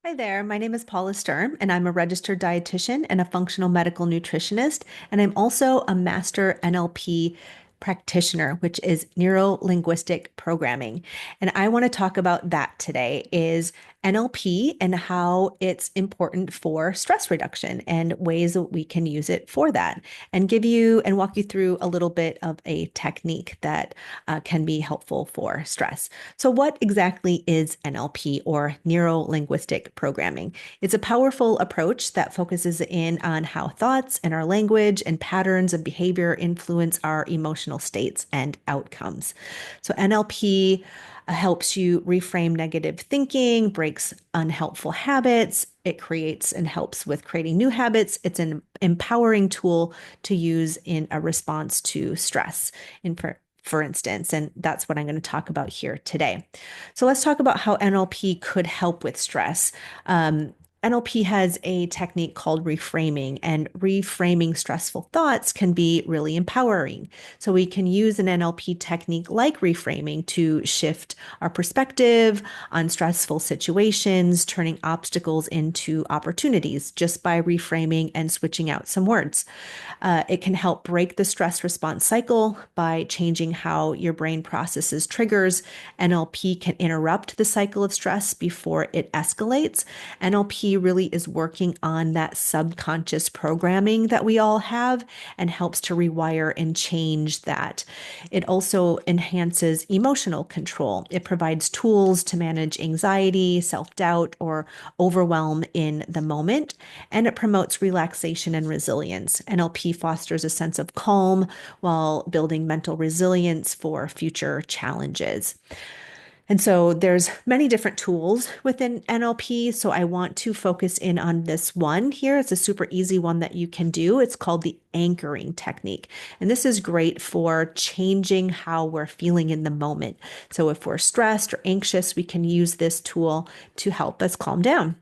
Hi there, my name is Paula Sturm, and I'm a registered dietitian and a functional medical nutritionist. And I'm also a master NLP practitioner, which is neuro linguistic programming. And I want to talk about that today is NLP and how it's important for stress reduction and ways that we can use it for that, and give you and walk you through a little bit of a technique that can be helpful for stress. So, what exactly is NLP or neuro linguistic programming? It's a powerful approach that focuses in on how thoughts and our language and patterns of behavior influence our emotional states and outcomes. So, NLP helps you reframe negative thinking, breaks unhelpful habits. It creates and helps with creating new habits. It's an empowering tool to use in a response to stress. In for instance, and that's what I'm going to talk about here today. So let's talk about how NLP could help with stress. NLP has a technique called reframing, and reframing stressful thoughts can be really empowering. So we can use an NLP technique like reframing to shift our perspective on stressful situations, turning obstacles into opportunities just by reframing and switching out some words. It can help break the stress response cycle by changing how your brain processes triggers. NLP can interrupt the cycle of stress before it escalates. NLP really is working on that subconscious programming that we all have and helps to rewire and change that. It also enhances emotional control. It provides tools to manage anxiety, self-doubt, or overwhelm in the moment, and it promotes relaxation and resilience. NLP fosters a sense of calm while building mental resilience for future challenges. And so there's many different tools within NLP. So I want to focus in on this one here. It's a super easy one that you can do. It's called the anchoring technique. And this is great for changing how we're feeling in the moment. So if we're stressed or anxious, we can use this tool to help us calm down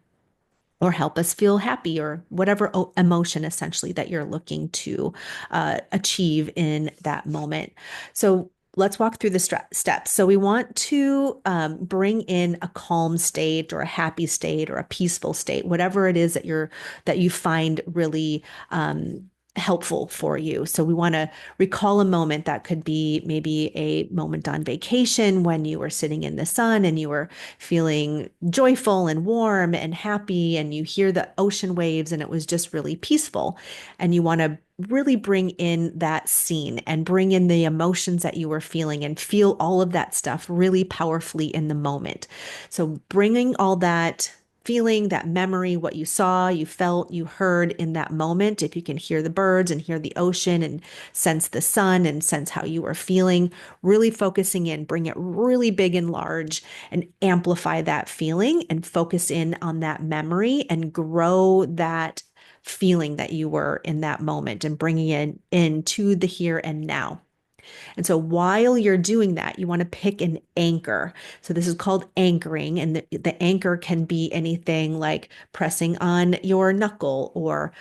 or help us feel happy or whatever emotion essentially that you're looking to achieve in that moment. So let's walk through the steps. So we want to bring in a calm state or a happy state or a peaceful state, whatever it is that you find really helpful for you. So we want to recall a moment that could be maybe a moment on vacation when you were sitting in the sun and you were feeling joyful and warm and happy, and you hear the ocean waves and it was just really peaceful. And you want to really bring in that scene and bring in the emotions that you were feeling and feel all of that stuff really powerfully in the moment. So bringing all that feeling, that memory, what you saw, you felt, you heard in that moment. If you can hear the birds and hear the ocean and sense the sun and sense how you are feeling, really focusing in, bring it really big and large and amplify that feeling and focus in on that memory and grow that feeling that you were in that moment and bringing it into the here and now. And so while you're doing that, you want to pick an anchor. So this is called anchoring. And the anchor can be anything like pressing on your knuckle or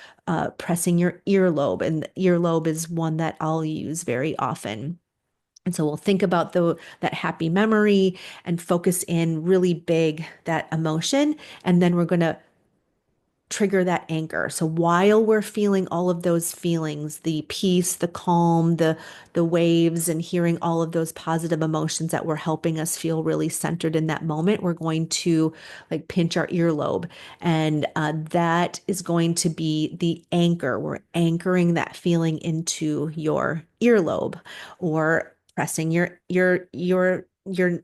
pressing your earlobe. And the earlobe is one that I'll use very often. And so we'll think about that happy memory and focus in really big that emotion. And then we're going to trigger that anchor. So while we're feeling all of those feelings, the peace, the calm, the waves, and hearing all of those positive emotions that were helping us feel really centered in that moment, we're going to like pinch our earlobe. And that is going to be the anchor. We're anchoring that feeling into your earlobe or pressing your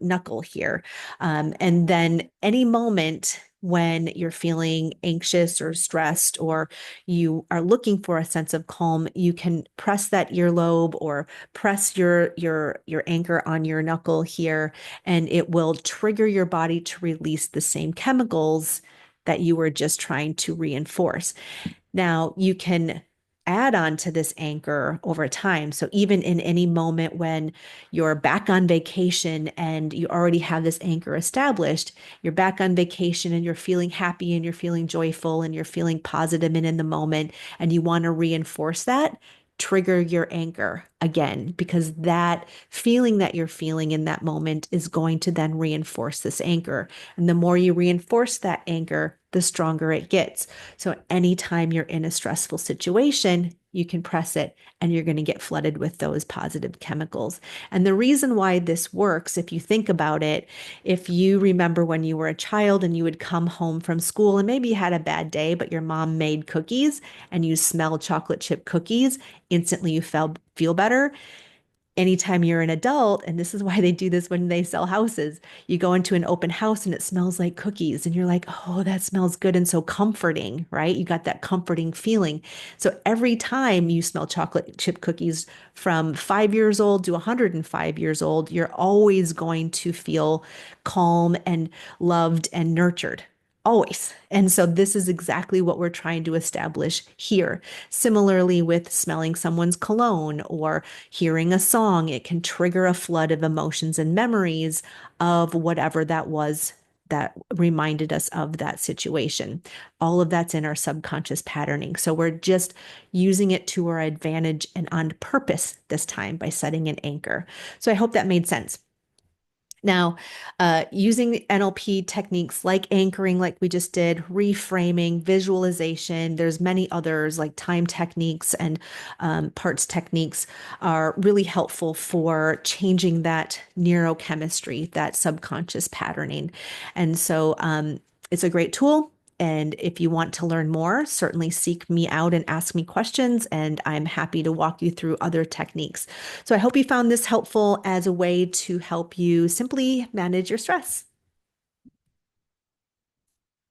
knuckle here. And then any moment when you're feeling anxious or stressed or you are looking for a sense of calm, you can press that earlobe or press your anchor on your knuckle here, and it will trigger your body to release the same chemicals that you were just trying to reinforce. Now, you can add on to this anchor over time. So even in any moment when you're back on vacation and you already have this anchor established, you're back on vacation and you're feeling happy and you're feeling joyful and you're feeling positive and in the moment, and you want to reinforce that, trigger your anchor again, because that feeling that you're feeling in that moment is going to then reinforce this anchor. And the more you reinforce that anchor, the stronger it gets. So anytime you're in a stressful situation, you can press it and you're going to get flooded with those positive chemicals. And the reason why this works, if you think about it, if you remember when you were a child and you would come home from school and maybe you had a bad day, but your mom made cookies and you smelled chocolate chip cookies, instantly you feel better. Anytime you're an adult, and this is why they do this when they sell houses, you go into an open house and it smells like cookies, and you're like, oh, that smells good and so comforting, right? You got that comforting feeling. So every time you smell chocolate chip cookies from 5 years old to 105 years old, you're always going to feel calm and loved and nurtured. Always. And so this is exactly what we're trying to establish here. Similarly, with smelling someone's cologne or hearing a song, it can trigger a flood of emotions and memories of whatever that was that reminded us of that situation. All of that's in our subconscious patterning. So we're just using it to our advantage and on purpose this time by setting an anchor. So I hope that made sense. Now, using NLP techniques like anchoring, like we just did, reframing, visualization, there's many others like time techniques and parts techniques are really helpful for changing that neurochemistry, that subconscious patterning. And so it's a great tool. And if you want to learn more, certainly seek me out and ask me questions, and I'm happy to walk you through other techniques. So I hope you found this helpful as a way to help you simply manage your stress.